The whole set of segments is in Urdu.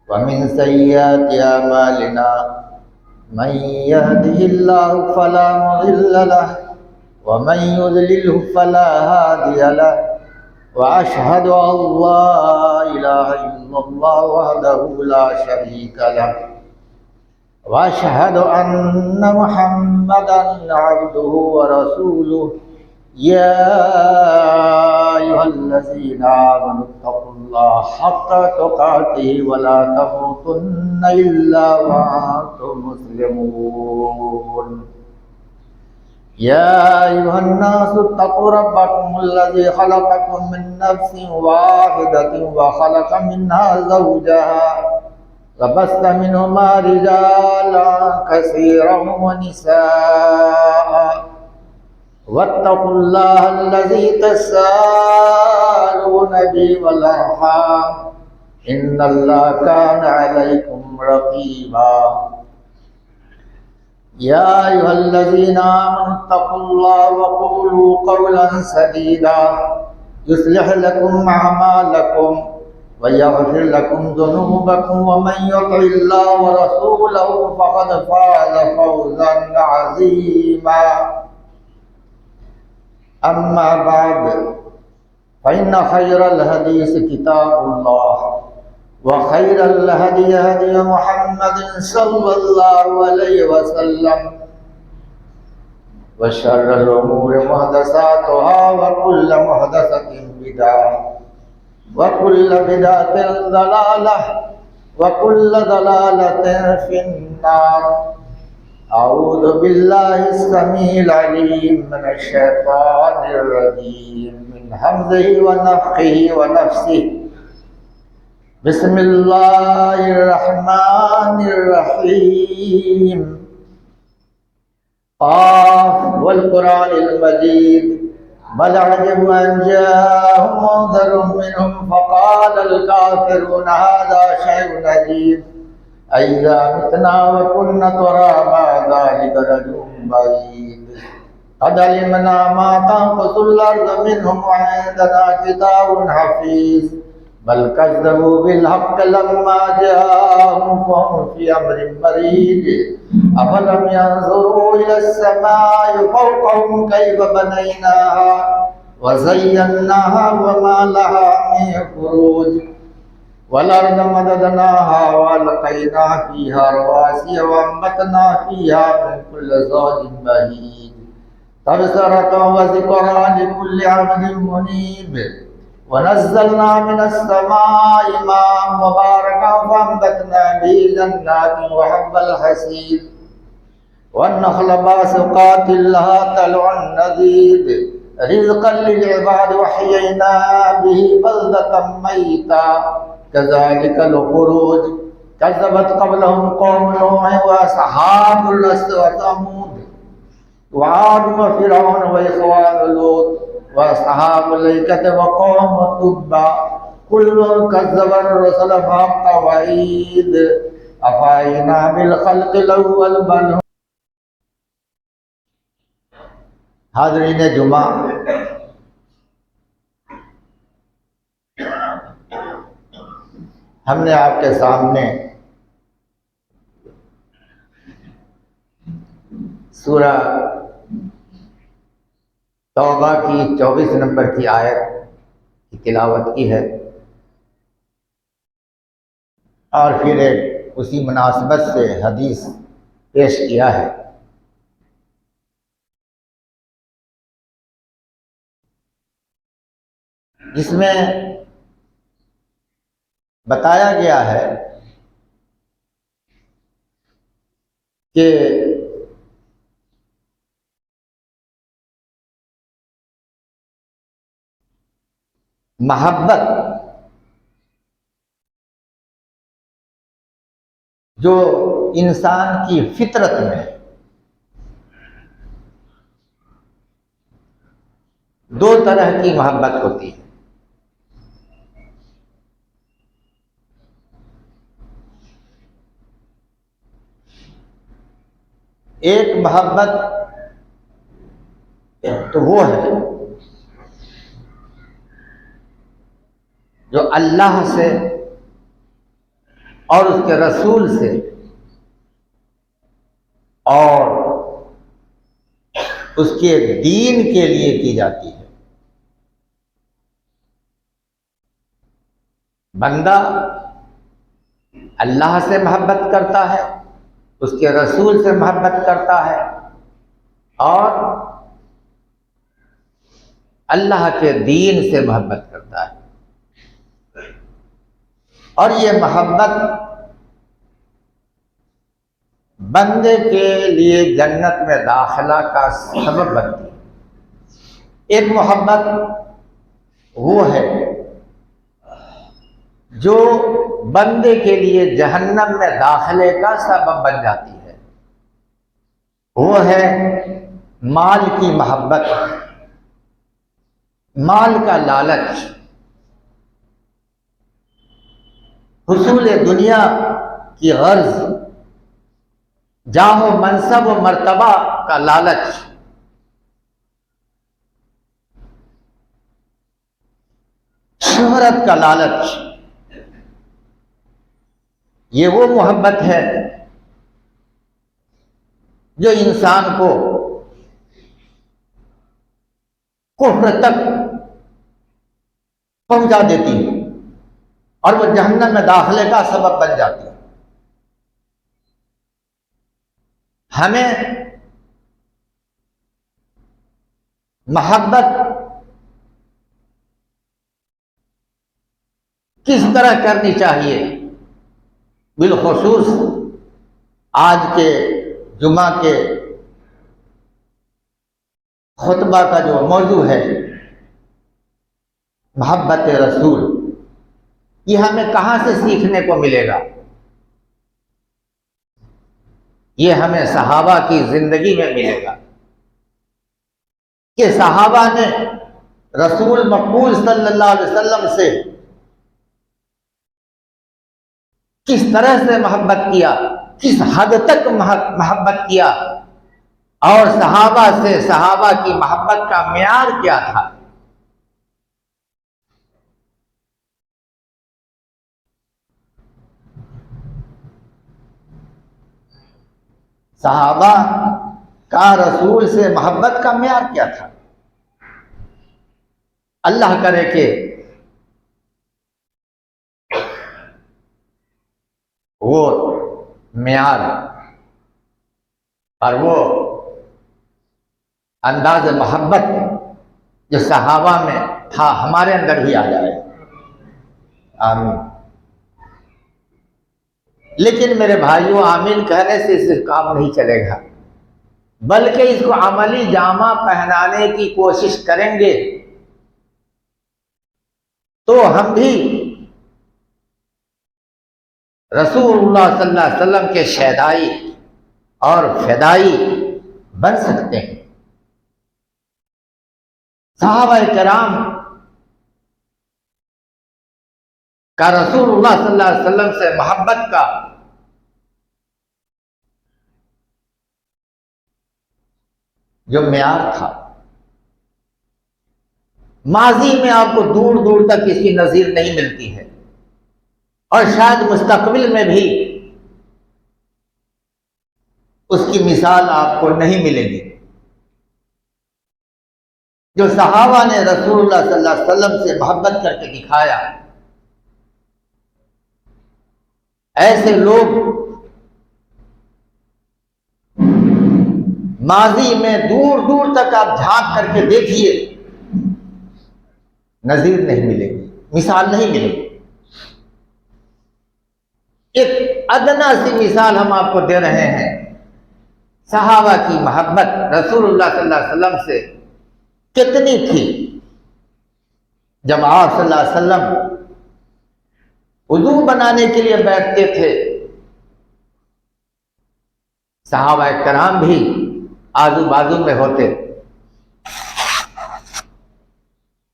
ومن سيئات أعمالنا من يهده الله فلا مضل له ومن يضلله فلا هادي له وأشهد أن لا إله إلا الله وحده لا شريك له وأشهد أن محمدا عبده ورسوله يا أيها الذين آمنوا اتقوا الله حق تقاته ولا تموتن إلا وأنتم مسلمون يا أيها الناس اتقوا ربكم الذي خلقكم من نفس واحدة وخلق منها زوجها وبث منهما رجالا كثيرا ونساء واتقوا الله الذي تساءلون به والأرحام إن الله كان عليكم رقيبا يا أيها الذين آمنوا اتقوا الله وقولوا قولا سديدا يصلح لكم أعمالكم ويغفر لكم ذنوبكم ومن يطع الله ورسوله فقد فاز فوزا عظيما أما بعد فإن خير الحديث كتاب الله وخير الهدي هدي محمد صلى الله عليه وسلم وشر الأمور محدثاتها وكل محدثة بدعة وكل بدعة ضلالة وكل ضلالة في النار. أعوذ بالله السميع العليم من الشيطان الرجيم من همزه ونفخه ونفسه. بسم الله الرحمن الرحيم. قاف والقرآن المجيد بل عجبوا أن جاءهم منذر منهم فقال الكافرون هذا شيء عجيب أئذا متنا وكنا ترابا ذلك رجل بعيد قد علمنا ما تنقص الأرض منهم وعندنا كتاب حفيظ بل كذبوا بالحق لما جاءهم فهم في أمر مريج أفلم ينظروا إلى السماء فوقهم كيف بنيناها وزيناها وما لها من فروج والأرض مددناها وألقينا فيها رواسي وأنبتنا فيها من كل زوج بهيج تبصرة وذكرى لكل عبد منيب ونزلنا من السماء ماء مباركا فأنبتنا به جنات وحب الحصيد والنخل باسقات لها طلع نضيد رزقا للعباد وحيينا به بلدة ميتا كذلك الخروج كذبت قبلهم قوم نوح وأصحاب الرس وثمود وعاد وفرعون وإخوان لوط وأصحاب الأيكة وقوم تبع كل كذب الرسل فحق وعيد أفعينا بالخلق الأول بل حاضرین جمعہ ہم نے آپ کے سامنے سورہ توبہ کی 24 نمبر کی آیت کی تلاوت کی ہے اور پھر ایک اسی مناسبت سے حدیث پیش کیا ہے. جس میں بتایا گیا ہے کہ محبت جو انسان کی فطرت میں ہے دو طرح کی محبت ہوتی ہے. ایک محبت تو وہ ہے جو اللہ سے اور اس کے رسول سے اور اس کے دین کے لیے کی جاتی ہے۔ بندہ اللہ سے محبت کرتا ہے، اس کے رسول سے محبت کرتا ہے اور اللہ کے دین سے محبت کرتا ہے، اور یہ محبت بندے کے لیے جنت میں داخلہ کا سبب بنتی ہے۔ ایک محبت وہ ہے جو بندے کے لیے جہنم میں داخلے کا سبب بن جاتی ہے، وہ ہے مال کی محبت، مال کا لالچ، حصول دنیا کی غرض، جاہ و منصب و مرتبہ کا لالچ، شہرت کا لالچ۔ یہ وہ محبت ہے جو انسان کو کفر تک پہنچا دیتی ہے اور وہ جہنم میں داخلے کا سبب بن جاتی ہے۔ ہمیں محبت کس طرح کرنی چاہیے؟ بالخصوص آج کے جمعہ کے خطبہ کا جو موضوع ہے محبت رسول، یہ ہمیں کہاں سے سیکھنے کو ملے گا؟ یہ ہمیں صحابہ کی زندگی میں ملے گا کہ صحابہ نے رسول مقبول صلی اللہ علیہ وسلم سے کس طرح سے محبت کیا، کس حد تک محبت کیا، اور صحابہ سے صحابہ کی محبت کا معیار کیا تھا۔ صحابہ کا رسول سے محبت کا معیار کیا تھا؟ اللہ کرے کہ وہ معیار اور وہ انداز محبت جو صحابہ میں تھا ہمارے اندر بھی آ جائے، آمین۔ لیکن میرے بھائیوں، آمین کہنے سے اس کام نہیں چلے گا، بلکہ اس کو عملی جامہ پہنانے کی کوشش کریں گے تو ہم بھی رسول اللہ صلی اللہ علیہ وسلم کے شیدائی اور فدائی بن سکتے ہیں۔ صحابہ کرام کا رسول اللہ صلی اللہ علیہ وسلم سے محبت کا جو معیار تھا، ماضی میں آپ کو دور دور تک اس کی نظیر نہیں ملتی ہے، اور شاید مستقبل میں بھی اس کی مثال آپ کو نہیں ملے گی۔ جو صحابہ نے رسول اللہ صلی اللہ علیہ وسلم سے محبت کر کے دکھایا، ایسے لوگ ماضی میں دور دور تک آپ جھانک کر کے دیکھیے، نظیر نہیں ملے گی، مثال نہیں ملے گی۔ ایک ادنا سی مثال ہم آپ کو دے رہے ہیں، صحابہ کی محبت رسول اللہ صلی اللہ علیہ وسلم سے کتنی تھی۔ جب آپ صلی اللہ علیہ وسلم وضو بنانے کے لیے بیٹھتے تھے، صحابہ کرام بھی آزو بازو میں ہوتے،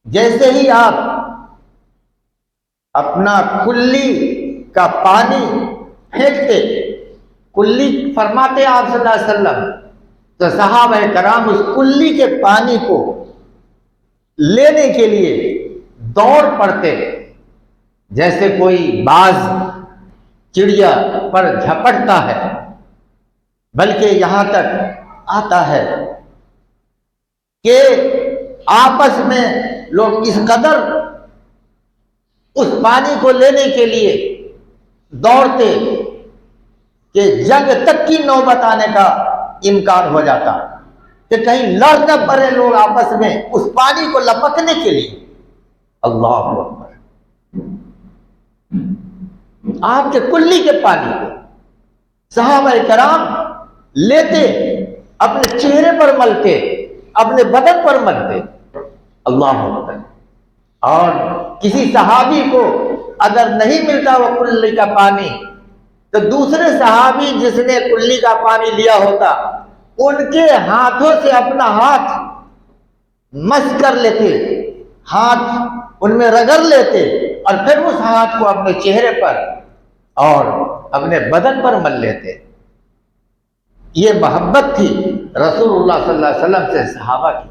جیسے ہی آپ اپنا کلی کا پانی پھینکتے، کلی فرماتے آپ صلی اللہ علیہ وسلم، تو صحابہ کرام اس کلی کے پانی کو لینے کے لیے دوڑ پڑتے، جیسے کوئی باز چڑیا پر جھپٹتا ہے، بلکہ یہاں تک آتا ہے کہ آپس میں لوگ اس قدر اس پانی کو لینے کے لیے دوڑتے کہ جنگ تک کی نوبت آنے کا امکان ہو جاتا کہ کہیں لڑ نہ پڑے لوگ آپس میں اس پانی کو لپکنے کے لیے۔ اللہ اکبر! آپ کے کلی کے پانی کو صحابہ کرام لیتے، اپنے چہرے پر ملتے، اپنے بدن پر ملتے۔ اللہ اکبر! اور کسی صحابی کو اگر نہیں ملتا وہ کلی کا پانی تو دوسرے صحابی جس نے کلی کا پانی لیا ہوتا ان کے ہاتھوں سے اپنا ہاتھ مس کر لیتے، ہاتھ ان میں رگڑ لیتے اور پھر اس ہاتھ کو اپنے چہرے پر اور اپنے بدن پر مل لیتے۔ یہ محبت تھی رسول اللہ صلی اللہ علیہ وسلم سے صحابہ کی۔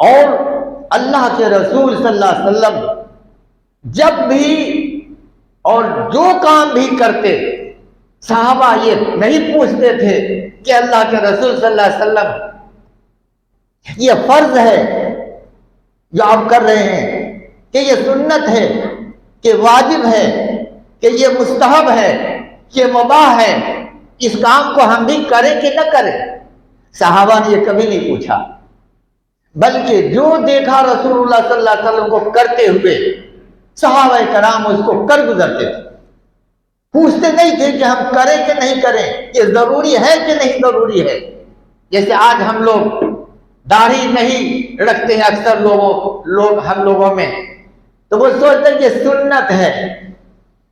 اور اللہ کے رسول صلی اللہ علیہ وسلم جب بھی اور جو کام بھی کرتے، صحابہ یہ نہیں پوچھتے تھے کہ اللہ کے رسول صلی اللہ علیہ وسلم یہ فرض ہے جو آپ کر رہے ہیں، کہ یہ سنت ہے، کہ واجب ہے، کہ یہ مستحب ہے، کہ مباح ہے، اس کام کو ہم بھی کریں کہ نہ کریں۔ صحابہ نے یہ کبھی نہیں پوچھا، بلکہ جو دیکھا رسول اللہ صلی اللہ علیہ وسلم کو کرتے ہوئے صحابہ کرام اس کو کر گزرتے تھے، پوچھتے نہیں تھے کہ ہم کریں کہ نہیں کریں، یہ ضروری ہے کہ نہیں ضروری ہے۔ جیسے آج ہم لوگ داڑھی نہیں رکھتے ہیں اکثر ہم لوگوں میں، تو وہ سوچتے ہیں کہ سنت ہے،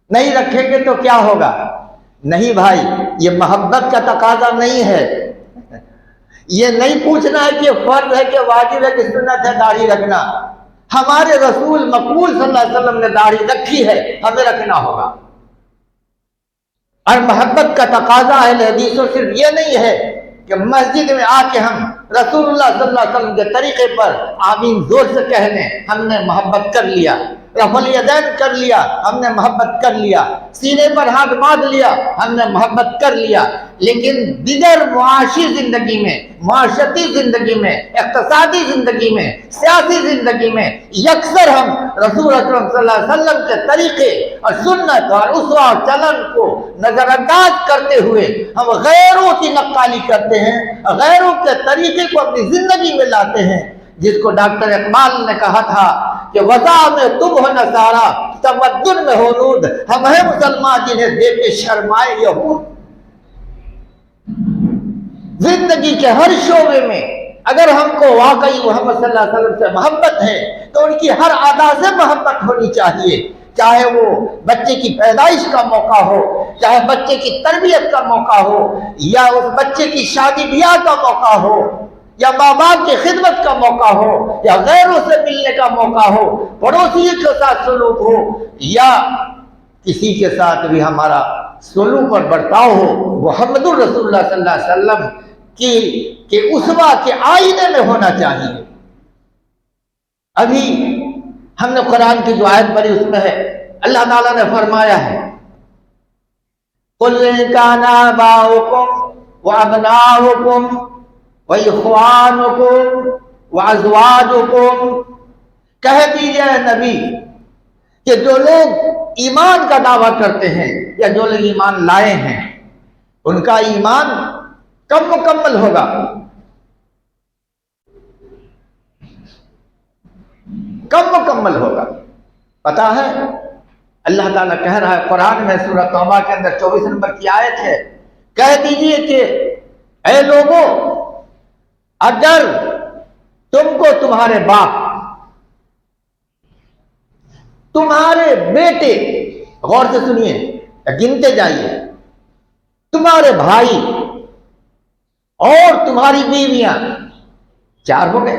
نہیں رکھیں گے تو کیا ہوگا۔ نہیں بھائی، یہ محبت کا تقاضا نہیں ہے، یہ نہیں پوچھنا ہے کہ یہ فرض ہے کہ واجب ہے کہ سنت ہے داڑھی رکھنا۔ ہمارے رسول مقبول صلی اللہ علیہ وسلم نے داڑھی رکھی ہے، ہمیں رکھنا ہوگا۔ اور محبت کا تقاضا اہل حدیثوں صرف یہ نہیں ہے کہ مسجد میں آ کے ہم رسول اللہ صلی اللہ علیہ وسلم کے طریقے پر آمین زور سے کہہ لیں، ہم نے محبت کر لیا، رفع الیدین کر لیا، ہم نے محبت کر لیا، سینے پر ہاتھ باندھ لیا، ہم نے محبت کر لیا۔ لیکن دیگر معاشی زندگی میں، معاشرتی زندگی میں، اقتصادی زندگی میں، سیاسی زندگی میں یکسر ہم رسول اکرم صلی اللہ علیہ وسلم کے طریقے اور سنت اور اسوہ اور چلن کو نظر انداز کرتے ہوئے ہم غیروں کی نقالی کرتے ہیں، غیروں کے طریقے کو اپنی زندگی میں لاتے ہیں، جس کو ڈاکٹر اقبال نے کہا تھا کہ وضع میں تم ہو نصارا، تمدن میں ہو نود، ہم ہیں مسلمان جنہیں دیکھ کے شرمائے یہود۔ زندگی کے ہر شعبے میں اگر ہم کو واقعی محمد صلی اللہ علیہ وسلم سے محبت ہے تو ان کی ہر ادا سے محبت ہونی چاہیے، چاہے وہ بچے کی پیدائش کا موقع ہو، چاہے بچے کی تربیت کا موقع ہو، یا اس بچے کی شادی بیاہ کا موقع ہو، یا ماں باپ کی خدمت کا موقع ہو، یا غیروں سے ملنے کا موقع ہو، پڑوسی کے ساتھ سلوک ہو، یا کسی کے ساتھ بھی ہمارا سلوک اور برتاؤ ہو، محمد الرسول اللہ صلی اللہ علیہ وسلم کہ اسوہ کے آئینے میں ہونا چاہیے۔ ابھی ہم نے قرآن کی جو آیت پڑھی اس میں ہے اللہ تعالیٰ نے فرمایا ہے قُلْ إِنْ كَانَ آبَاؤُكُمْ وَأَبْنَاؤُكُمْ وَإِخْوَانُكُمْ وَأَزْوَاجُكُمْ، کہہ دیجئے اے نبی کہ جو لوگ ایمان کا دعویٰ کرتے ہیں یا جو لوگ ایمان لائے ہیں ان کا ایمان کب مکمل ہوگا؟ کب مکمل ہوگا پتا ہے؟ اللہ تعالیٰ کہہ رہا ہے قرآن میں سورہ توبہ کے اندر 24 نمبر کی آیت ہے، کہہ دیجئے کہ اے لوگوں اگر تم کو تمہارے باپ، تمہارے بیٹے، غور سے سنیے گنتے جائیے، تمہارے بھائی اور تمہاری بیویاں 4 ہو گئے،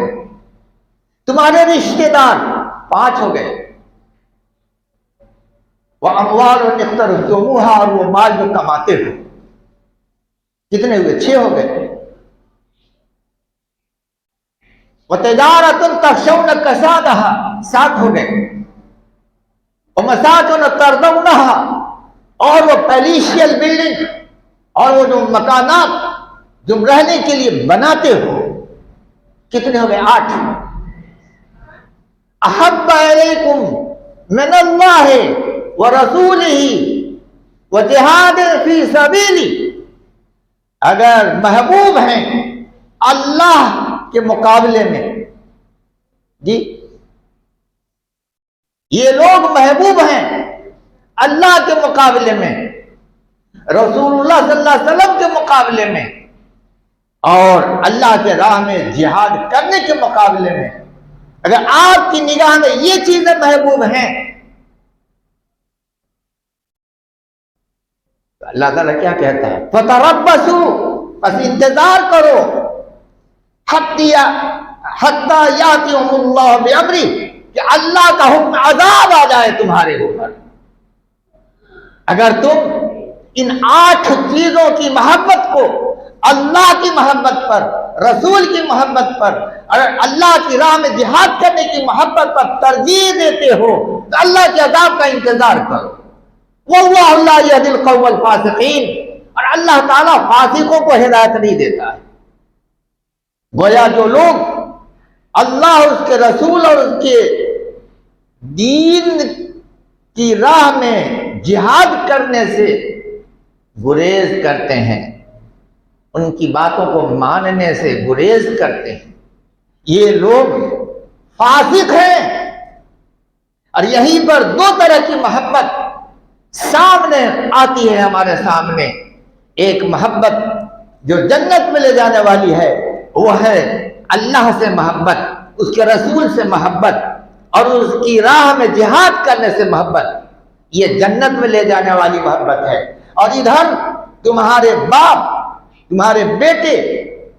تمہارے رشتے دار 5 ہو گئے، وَأَمْوَالٌ اقْتَرَفْتُمُوهَا، اور وہ مال جو کماتے ہو، کتنے ہوئے؟ 6 ہو گئے، وَتِجَارَةٌ تَخْشَوْنَ كَسَادَهَا 7 ہو گئے، ومساکن ترضونہا، اور وہ پیلیشیل بلڈنگ اور وہ جو مکانات تم رہنے کے لیے بناتے ہو، کتنے ہو گئے؟ 8۔ احب الیکم من اللہ ورسولہ وجہاد فی سبیلہ، اگر محبوب ہیں اللہ کے مقابلے میں، جی یہ لوگ محبوب ہیں اللہ کے مقابلے میں، رسول اللہ صلی اللہ علیہ وسلم کے مقابلے میں، اور اللہ کے راہ میں جہاد کرنے کے مقابلے میں، اگر آپ کی نگاہ میں یہ چیزیں محبوب ہیں تو اللہ تعالیٰ کیا کہتا ہے؟ فَتَرَبَّصُوا، بس انتظار کرو، حَتَّى يَأْتِيَكُمُ اللَّهُ بِأَمْرِهِ، کہ اللہ کا حکم عذاب آ جائے تمہارے اوپر۔ اگر تم ان 8 چیزوں کی محبت کو اللہ کی محبت پر، رسول کی محبت پر اور اللہ کی راہ میں جہاد کرنے کی محبت پر ترجیح دیتے ہو تو اللہ کے عذاب کا انتظار کرو۔ وَاللَّهُ لَا يَهْدِي الْقَوْمَ الْفَاسِقِينَ، اور اللہ تعالیٰ فاسقوں کو ہدایت نہیں دیتا ہے۔ گویا جو لوگ اللہ، اس کے رسول اور اس کے دین کی راہ میں جہاد کرنے سے گریز کرتے ہیں، ان کی باتوں کو ماننے سے گریز کرتے ہیں، یہ لوگ فاسق ہیں۔ اور یہیں پر 2 طرح کی محبت سامنے آتی ہے ہمارے سامنے۔ ایک محبت جو جنت میں لے جانے والی ہے، وہ ہے اللہ سے محبت، اس کے رسول سے محبت اور اس کی راہ میں جہاد کرنے سے محبت، یہ جنت میں لے جانے والی محبت ہے۔ اور ادھر تمہارے باپ، تمہارے بیٹے،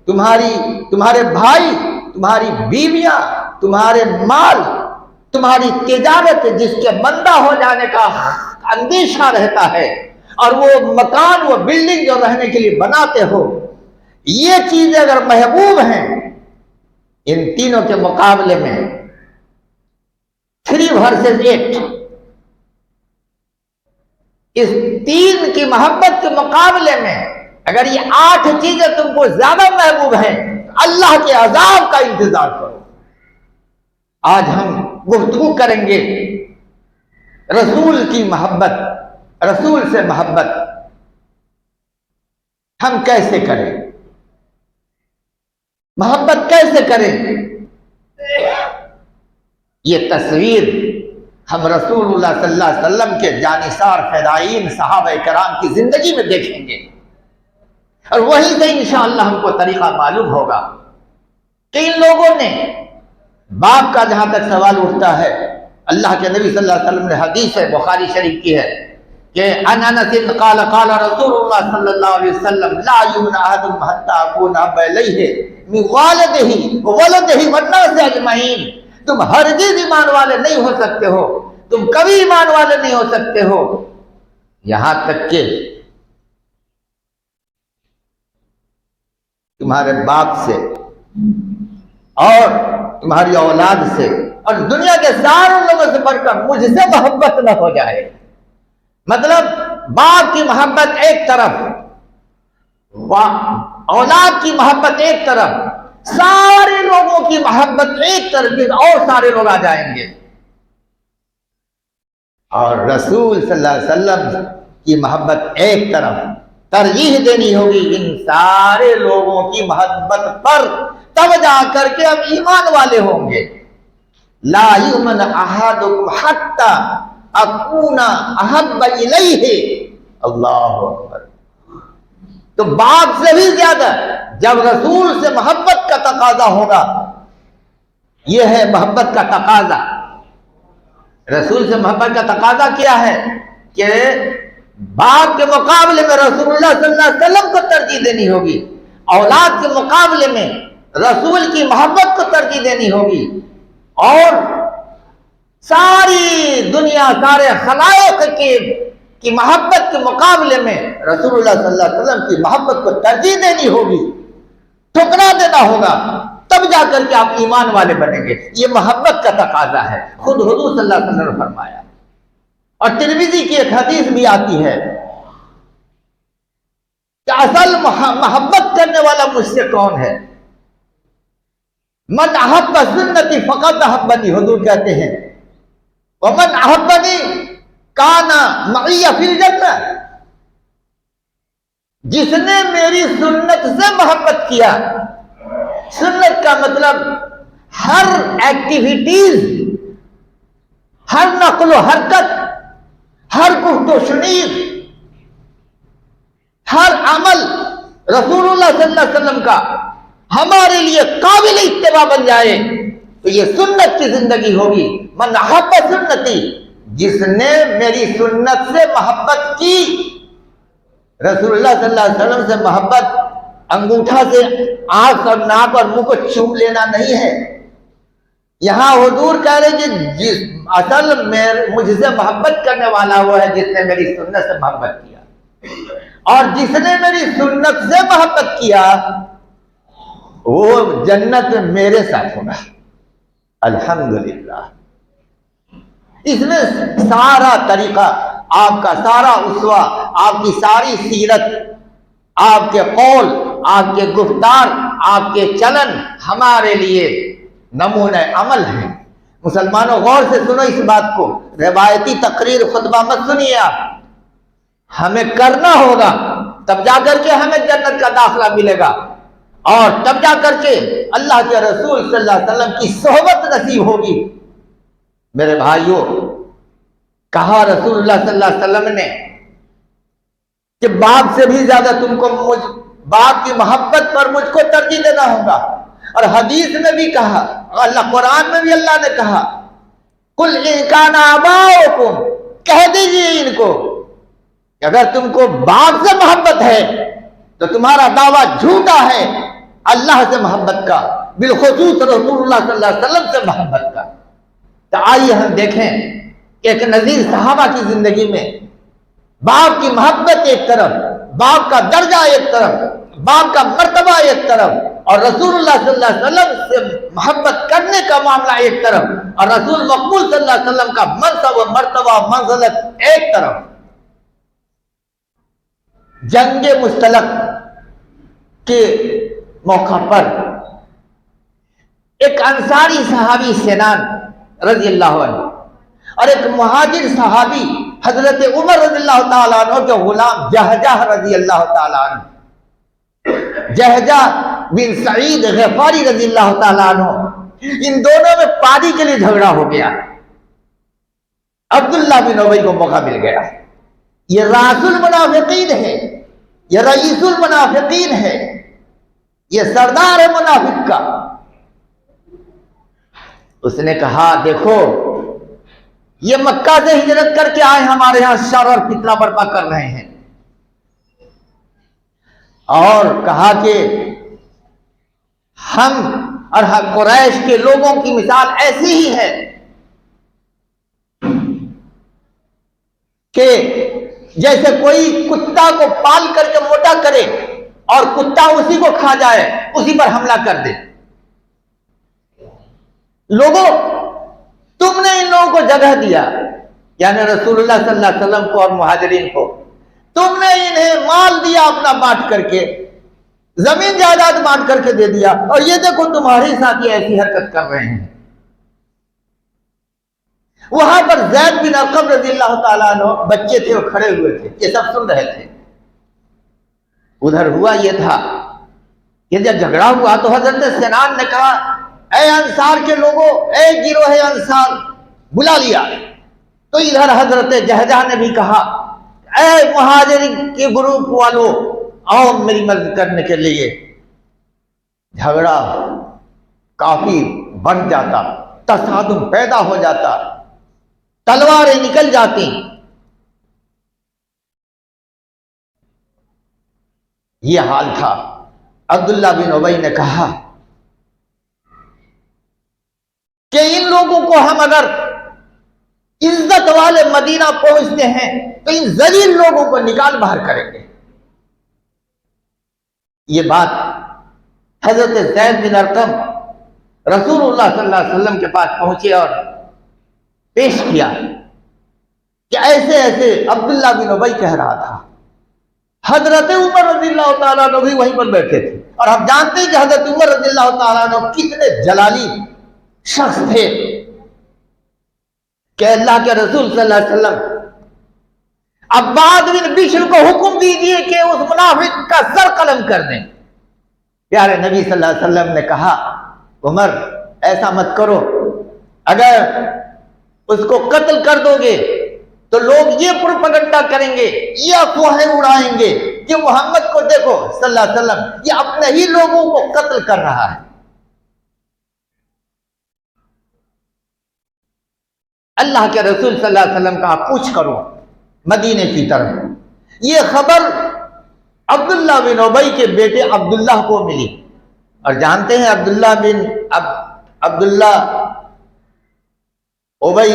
تمہارے بھائی، تمہاری بیویاں، تمہارے مال، تمہاری تجارت جس کے بندہ ہو جانے کا اندیشہ رہتا ہے، اور وہ مکان، وہ بلڈنگ جو رہنے کے لیے بناتے ہو، یہ چیزیں اگر محبوب ہیں ان تینوں کے مقابلے میں 3 versus 8، اس 3 کی محبت کے مقابلے میں اگر یہ 8 چیزیں تم کو زیادہ محبوب ہیں، اللہ کے عذاب کا انتظار کرو۔ آج ہم گفتگو کریں گے رسول کی محبت، رسول سے محبت ہم کیسے کریں، محبت کیسے کریں۔ یہ تصویر ہم رسول اللہ صلی اللہ علیہ وسلم کے جانثار فدائین صحابہ کرام کی زندگی میں دیکھیں گے، اور وہیں سے انشاءاللہ ہم کو طریقہ معلوم ہوگا کہ ان لوگوں نے، باپ کا جہاں تک سوال اٹھتا ہے، اللہ کے نبی صلی اللہ علیہ وسلم نے حدیث ہے بخاری شریف کی ہے کہ عن انس قال قال رسول اللہ صلی اللہ علیہ وسلم لا یؤمن احدکم حتی اکون احب الیہ من والدہ وولدہ والناس اجمعین، تم ہرگز ایمان والے نہیں ہو سکتے ہو، تم کبھی ایمان والے نہیں ہو سکتے ہو یہاں تک کہ تمہارے باپ سے اور تمہاری اولاد سے اور دنیا کے سارے لوگوں سے بڑھ کر مجھ سے محبت نہ ہو جائے۔ مطلب باپ کی محبت ایک طرف، اولاد کی محبت ایک طرف، سارے لوگوں کی محبت ایک طرف، اور سارے لوگ آ جائیں گے، اور رسول صلی اللہ علیہ وسلم کی محبت ایک طرف، ترجیح دینی ہوگی ان سارے لوگوں کی محبت پر، تب جا کر کے ہم ایمان والے ہوں گے۔ لا یؤمن احدکم حتی اکون احب الیہ، اللہ اکبر۔ تو باپ سے بھی زیادہ جب رسول سے محبت کا تقاضا ہوگا، یہ ہے محبت کا تقاضا۔ رسول سے محبت کا تقاضا کیا ہے کہ باپ کے مقابلے میں رسول اللہ صلی اللہ علیہ وسلم کو ترجیح دینی ہوگی، اولاد کے مقابلے میں رسول کی محبت کو ترجیح دینی ہوگی، اور ساری دنیا، سارے خلائق کی محبت کے مقابلے میں رسول اللہ صلی اللہ علیہ وسلم کی محبت کو ترجیح دینی ہوگی، ٹھکرا دینا ہوگا، تب جا کر کے آپ ایمان والے بنیں گے۔ یہ محبت کا تقاضا ہے، خود حضور صلی اللہ علیہ وسلم نے فرمایا۔ اور ترمذی کی ایک حدیث بھی آتی ہے کہ اصل محبت کرنے والا مجھ سے کون ہے؟ من احب سنتی فقط احبنی، حضور کہتے ہیں ومن احبنی کان معی فی الجنہ، جس نے میری سنت سے محبت کیا. سنت کا مطلب ہر ایکٹیویٹیز، ہر نقل و حرکت، ہر گفت و شنید، ہر عمل رسول اللہ صلی اللہ علیہ وسلم کا ہمارے لیے قابل اتباع بن جائے تو یہ سنت کی زندگی ہوگی. من احب سنتی، جس نے میری سنت سے محبت کی. رسول اللہ صلی اللہ علیہ وسلم سے محبت انگوٹھا سے آنکھ اور ناک اور منہ کو چوم لینا نہیں ہے. یہاں حضور کہہ رہے کہ جس اصل مجھ سے محبت کرنے والا وہ ہے جس نے میری سنت سے محبت کیا، اور جس نے میری سنت سے محبت کیا وہ جنت میں میرے ساتھ ہوگا. الحمدللہ. اس میں سارا طریقہ، آپ کا سارا اسوہ، آپ کی ساری سیرت، آپ کے قول، آپ کے گفتار، آپ کے چلن ہمارے لیے نمونہ عمل ہے. مسلمانوں غور سے سنو اس بات کو، روایتی تقریر خطبہ مت سنیے آپ. ہمیں کرنا ہوگا تب جا کر کے ہمیں جنت کا داخلہ ملے گا، اور تب جا کر کے اللہ کے رسول صلی اللہ علیہ وسلم کی صحبت نصیب ہوگی. میرے بھائیوں، کہا رسول اللہ صلی اللہ علیہ وسلم نے کہ باپ سے بھی زیادہ تم کو باپ کی محبت پر مجھ کو ترجیح دینا ہوگا. اور حدیث میں بھی کہا، اللہ قرآن میں بھی اللہ نے کہا قل ان کان آباؤکم، کہہ دیجیے ان کو کہ اگر تم کو باپ سے محبت ہے تو تمہارا دعویٰ جھوٹا ہے اللہ سے محبت کا، بالخصوص رسول اللہ صلی اللہ علیہ وسلم سے محبت کا. تو آئیے ہم دیکھیں کہ ایک نذیر صحابہ کی زندگی میں باپ کی محبت ایک طرف، باپ کا درجہ ایک طرف، باپ کا مرتبہ ایک طرف، اور رسول اللہ صلی اللہ علیہ وسلم سے محبت کرنے کا معاملہ ایک طرف، اور رسول مقبول صلی اللہ علیہ وسلم کا منصب و مرتبہ و منزلت ایک طرف. جنگ مستلق کے موقع پر ایک انصاری صحابی سنان رضی اللہ عنہ اور ایک مہاجر صحابی حضرت عمر رضی اللہ تعالیٰ عنہ کے غلام جہجہ رضی اللہ تعالیٰ عنہ، جہجہ بن سعید غفاری رضی اللہ تعالیٰ عنہ، ان دونوں میں پانی کے لیے جھگڑا ہو گیا. عبداللہ بن ابی کو موقع مل گیا. یہ راس المنافقین ہے، یہ رئیس المنافقین ہے، یہ سردار ہے منافق کا. اس نے کہا دیکھو یہ مکہ سے ہجرت کر کے آئے ہمارے ہاں شر اور فتنہ برپا کر رہے ہیں، اور کہا کہ ہم اور قریش کے لوگوں کی مثال ایسی ہی ہے کہ جیسے کوئی کتا کو پال کر کے موٹا کرے اور کتا اسی کو کھا جائے، اسی پر حملہ کر دے. لوگوں تم نے ان لوگوں کو جگہ دیا، یعنی رسول اللہ صلی اللہ علیہ وسلم کو اور مہاجرین کو، تم نے انہیں مال دیا اپنا بانٹ کر کے، زمین جائیداد بانٹ کر کے دے دیا، اور یہ دیکھو تمہارے ساتھ یہ ایسی حرکت کر رہے ہیں. وہاں پر زید بن ارقم رضی اللہ تعالیٰ عنہ بچے تھے، وہ کھڑے ہوئے تھے، یہ سب سن رہے تھے. ادھر ہوا یہ تھا کہ جب جھگڑا ہوا تو حضرت سنان نے کہا اے انصار کے لوگوں، اے گروہ انصار، بلا لیا. تو ادھر حضرت جہجہ نے بھی کہا اے مہاجرین کے گروپ والو، آؤ میری مدد کرنے کے لیے. جھگڑا کافی بڑھ جاتا، تصادم پیدا ہو جاتا، تلواریں نکل جاتی. یہ حال تھا. عبداللہ بن ابی نے کہا کہ ان لوگوں کو ہم اگر عزت والے مدینہ پہنچتے ہیں تو ان ذلیل لوگوں کو نکال باہر کریں گے. یہ بات حضرت زید بن ارقم رسول اللہ صلی اللہ علیہ وسلم کے پاس پہنچے اور پیش کیا کہ ایسے ایسے عبداللہ بن ابی کہہ رہا تھا. حضرت عمر رضی اللہ تعالیٰ عنہ بھی وہیں پر بیٹھے تھے، اور ہم جانتے ہیں کہ حضرت عمر رضی اللہ تعالیٰ عنہ کتنے جلالی شخص تھے کہ اللہ کے رسول صلی اللہ علیہ وسلم عباد بن بشر کو حکم دیجیے کہ اس منافق کا سر قلم کر دیں. پیارے نبی صلی اللہ علیہ وسلم نے کہا عمر ایسا مت کرو، اگر اس کو قتل کر دو گے تو لوگ یہ پروپیگنڈا کریں گے، یہ افواہیں اڑائیں گے کہ محمد کو دیکھو صلی اللہ علیہ وسلم یہ اپنے ہی لوگوں کو قتل کر رہا ہے. اللہ کے رسول صلی اللہ علیہ وسلم کا پوچھ کرو مدینے کی طرف. یہ خبر عبداللہ بن ابی کے بیٹے عبداللہ کو ملی، اور جانتے ہیں عبداللہ بن ابی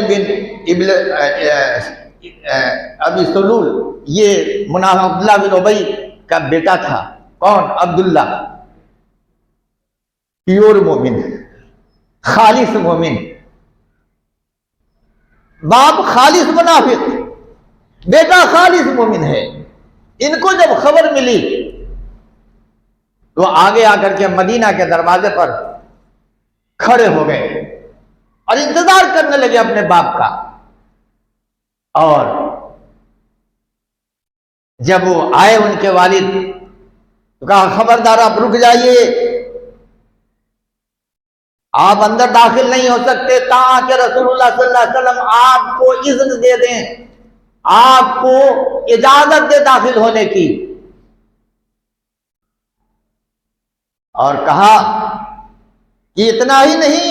بن ابی سلول یہ عبداللہ بن ابی کا بیٹا تھا. کون؟ عبداللہ، پیور مومن، خالص مومن، باپ خالص منافق، بیٹا خالص مومن ہے. ان کو جب خبر ملی تو آگے آ کر کے مدینہ کے دروازے پر کھڑے ہو گئے اور انتظار کرنے لگے اپنے باپ کا. اور جب وہ آئے ان کے والد تو کہا خبردار آپ رک جائیے، آپ اندر داخل نہیں ہو سکتے تاکہ رسول اللہ صلی اللہ علیہ وسلم آپ کو اذن دے دیں، آپ کو اجازت دے داخل ہونے کی. اور کہا کہ اتنا ہی نہیں،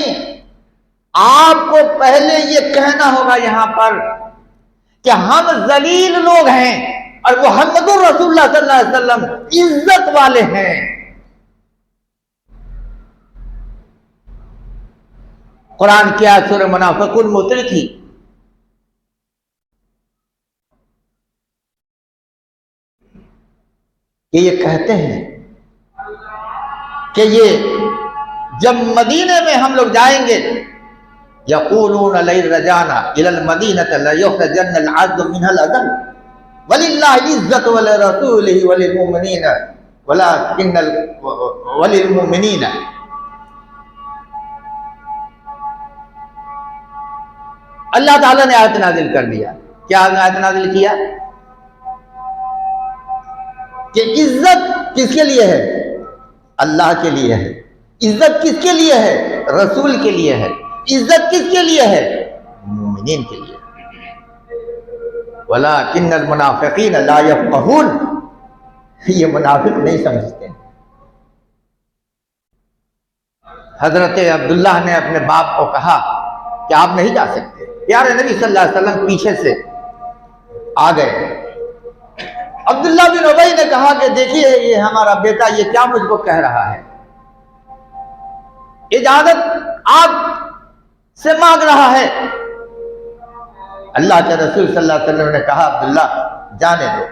آپ کو پہلے یہ کہنا ہوگا یہاں پر کہ ہم ذلیل لوگ ہیں اور محمد رسول اللہ صلی اللہ علیہ وسلم عزت والے ہیں. قرآن کی آیت سورہ منافقون میں اتری تھی. کہ یہ کہتے ہیں کہ یہ جب مدینے میں ہم لوگ جائیں گے یقولون لئن رجعنا الى المدینة لیخرجن العز منها الاذل وللہ العزة ولرسولہ وللمؤمنین وللمؤمنین. اللہ تعالیٰ نے آیت نازل کر دیا. کیا آیت نازل کیا؟ کہ عزت کس کے لیے ہے؟ اللہ کے لیے ہے. عزت کس کے لیے ہے؟ رسول کے لیے ہے. عزت کس کے لیے ہے؟ مومنین کے لیے. وَلَكِنَّ الْمُنَافِقِينَ لَا يَفْقَهُونَ، یہ منافق نہیں سمجھتے. حضرت عبداللہ نے اپنے باپ کو کہا کہ آپ نہیں جا سکتے. پیارے نبی صلی اللہ علیہ وسلم پیچھے سے آ گئے. عبداللہ بن ابی نے کہا کہ دیکھیے یہ ہمارا بیٹا یہ کیا مجھ کو کہہ رہا ہے، اجازت آپ سے مانگ رہا ہے. اللہ کے رسول صلی اللہ علیہ وسلم نے کہا عبداللہ جانے دو.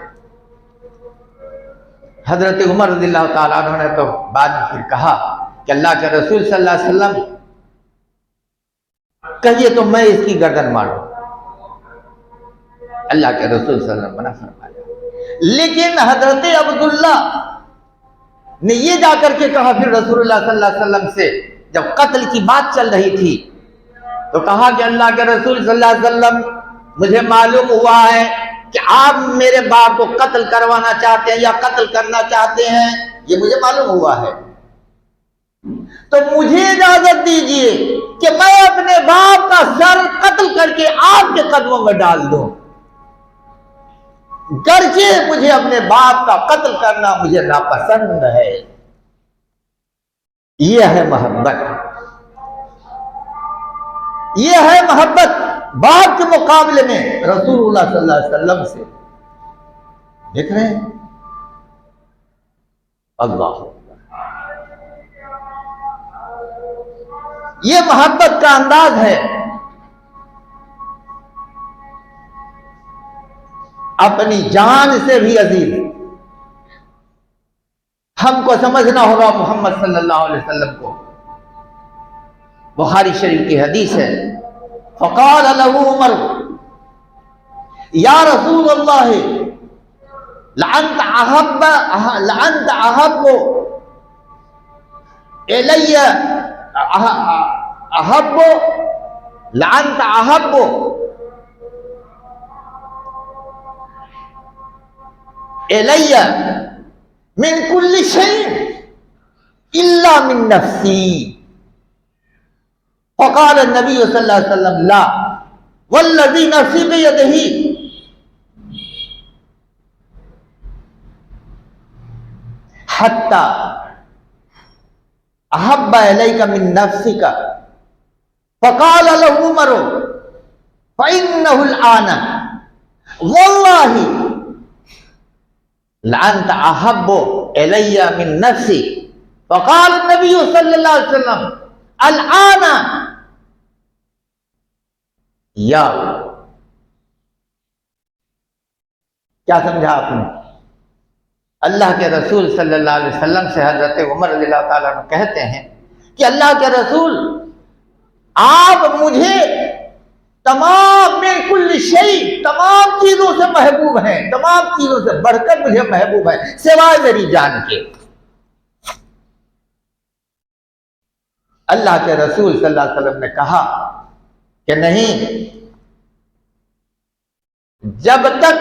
حضرت عمر رضی اللہ تعالیٰ عنہ نے تو بعد میں پھر کہا کہ اللہ کے رسول صلی اللہ علیہ وسلم کہیے تو میں اس کی گردن ماروں. اللہ کے رسول صلی اللہ علیہ وسلم منع فرمایا. لیکن حضرت عبداللہ نے یہ جا کر کے کہا پھر رسول اللہ صلی اللہ علیہ وسلم سے جب قتل کی بات چل رہی تھی تو کہا کہ اللہ کے رسول صلی اللہ علیہ وسلم مجھے معلوم ہوا ہے کہ آپ میرے باپ کو قتل کروانا چاہتے ہیں یا قتل کرنا چاہتے ہیں، یہ مجھے معلوم ہوا ہے، تو مجھے اجازت دیجئے کہ میں اپنے باپ کا سر قتل کر کے آپ کے قدموں میں ڈال دوں. گرچہ مجھے اپنے باپ کا قتل کرنا مجھے ناپسند ہے. یہ ہے محبت، یہ ہے محبت باپ کے مقابلے میں رسول اللہ صلی اللہ علیہ وسلم سے. دیکھ رہے ہیں اللہ، یہ محبت کا انداز ہے. اپنی جان سے بھی عزیز. ہم کو سمجھنا ہوگا محمد صلی اللہ علیہ وسلم کو. بخاری شریف کی حدیث ہے فقال له عمر یا رسول اللہ لعنت احب الی احب لعنت احب الی من کل شیء الا من نفسی. فقال النبی صلی اللہ علیہ وسلم لا والذی نفسی بیدہ حتی احب الیک من نفسک. فقال له عمر فإنه الآن والله لأنت احب الی من نفسی. فقال النبی صلی اللہ علیہ وسلم الآن یا. کیا سمجھا آپ نے؟ اللہ کے رسول صلی اللہ علیہ وسلم سے حضرت عمر رضی اللہ تعالیٰ عنہ کہتے ہیں کہ اللہ کے رسول آپ مجھے تمام من کل شیء تمام چیزوں سے محبوب ہیں، تمام چیزوں سے بڑھ کر مجھے محبوب ہیں سوائے میری جان کے. اللہ کے رسول صلی اللہ علیہ وسلم نے کہا کہ نہیں، جب تک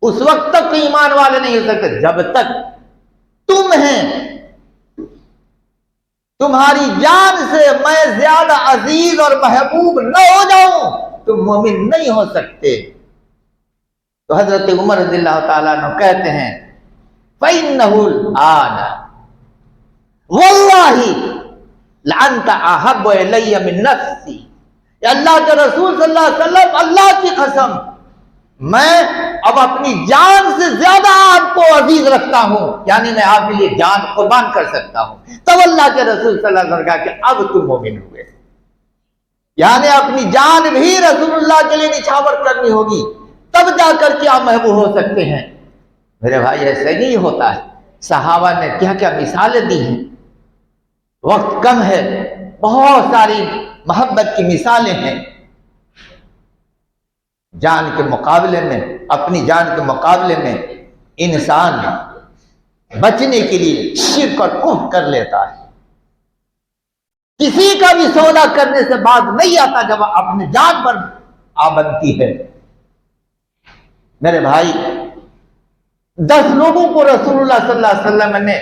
اس وقت تک ایمان والے نہیں ہو سکتے جب تک تم ہیں، تمہاری جان سے میں زیادہ عزیز اور محبوب نہ ہو جاؤں تم مومن نہیں ہو سکتے. تو حضرت عمر رضی اللہ تعالیٰ عنہ کہتے ہیں فَإِنَّهُ الْآنَ وَاللَّهِ لَأَنْتَ أَحَبُّ إِلَيَّ مِن نَفْسِي. یا اللہ کے رسول صلی اللہ علیہ وسلم اللہ کی قسم میں اب اپنی جان سے زیادہ آپ کو عزیز رکھتا ہوں، یعنی میں آپ کے لیے جان قربان کر سکتا ہوں. تب اللہ کے رسول صلی اللہ علیہ وسلم کہا کہ اب تم مومن ہوئے، یعنی اپنی جان بھی رسول اللہ کے لیے نچھاور کرنی ہوگی تب جا کر کے آپ محبوب ہو سکتے ہیں. میرے بھائی ایسے نہیں ہوتا ہے. صحابہ نے کیا کیا مثالیں دی ہیں، وقت کم ہے، بہت ساری محبت کی مثالیں ہیں. جان کے مقابلے میں، اپنی جان کے مقابلے میں انسان بچنے کے لیے شرک اور کفر کر لیتا ہے. کسی کا بھی سودا کرنے سے بعد نہیں آتا جب اپنی جان پر آ بنتی ہے. میرے بھائی 10 لوگوں کو رسول اللہ صلی اللہ علیہ وسلم نے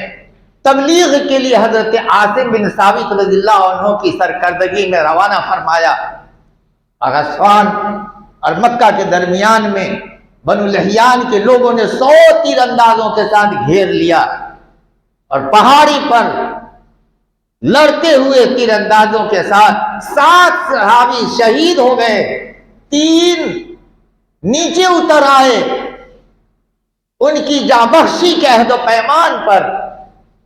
تبلیغ کے لیے حضرت عاصم بن ثابت رضی اللہ عنہ کی سرکردگی میں روانہ فرمایا. غسفان اور مکہ کے درمیان میں بنو لحیان کے لوگوں نے 100 تیر اندازوں کے ساتھ گھیر لیا اور پہاڑی پر لڑتے ہوئے تیر اندازوں کے ساتھ 7 صحابی شہید ہو گئے، 3 نیچے اتر آئے ان کی جاں بخشی کے عہد و پیمان پر،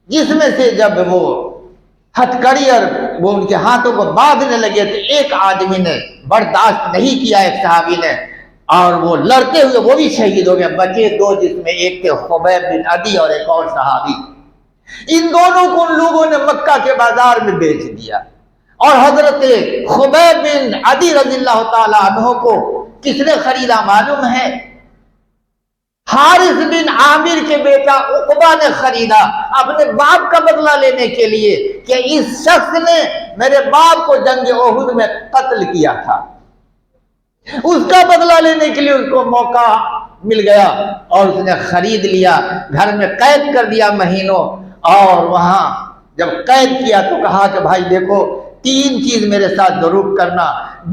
جس میں سے جب وہ ہتھکڑی اور وہ ان کے ہاتھوں کو باندھنے لگے تو ایک آدمی نے برداشت نہیں کیا، ایک صحابی نے، اور وہ لڑتے ہوئے وہ بھی شہید ہو گئے. بچے 2 جس میں ایک تھے خبیب بن عدی اور ایک اور صحابی. ان دونوں کو ان لوگوں نے مکہ کے بازار میں بیچ دیا. اور حضرت خبیب بن عدی رضی اللہ تعالی عنہ کو کس نے خریدا معلوم ہے؟ حارث بن عامر کے بیٹا عقبہ نے خریدا اپنے باپ کا بدلہ لینے کے لیے کہ اس شخص نے میرے باپ کو جنگ احد میں قتل کیا تھا. اس کا بدلہ لینے کے لیے اس کو موقع مل گیا اور اس نے خرید لیا، گھر میں قید کر دیا مہینوں. اور وہاں جب قید کیا تو کہا کہ بھائی دیکھو 3 چیز میرے ساتھ ضرور کرنا.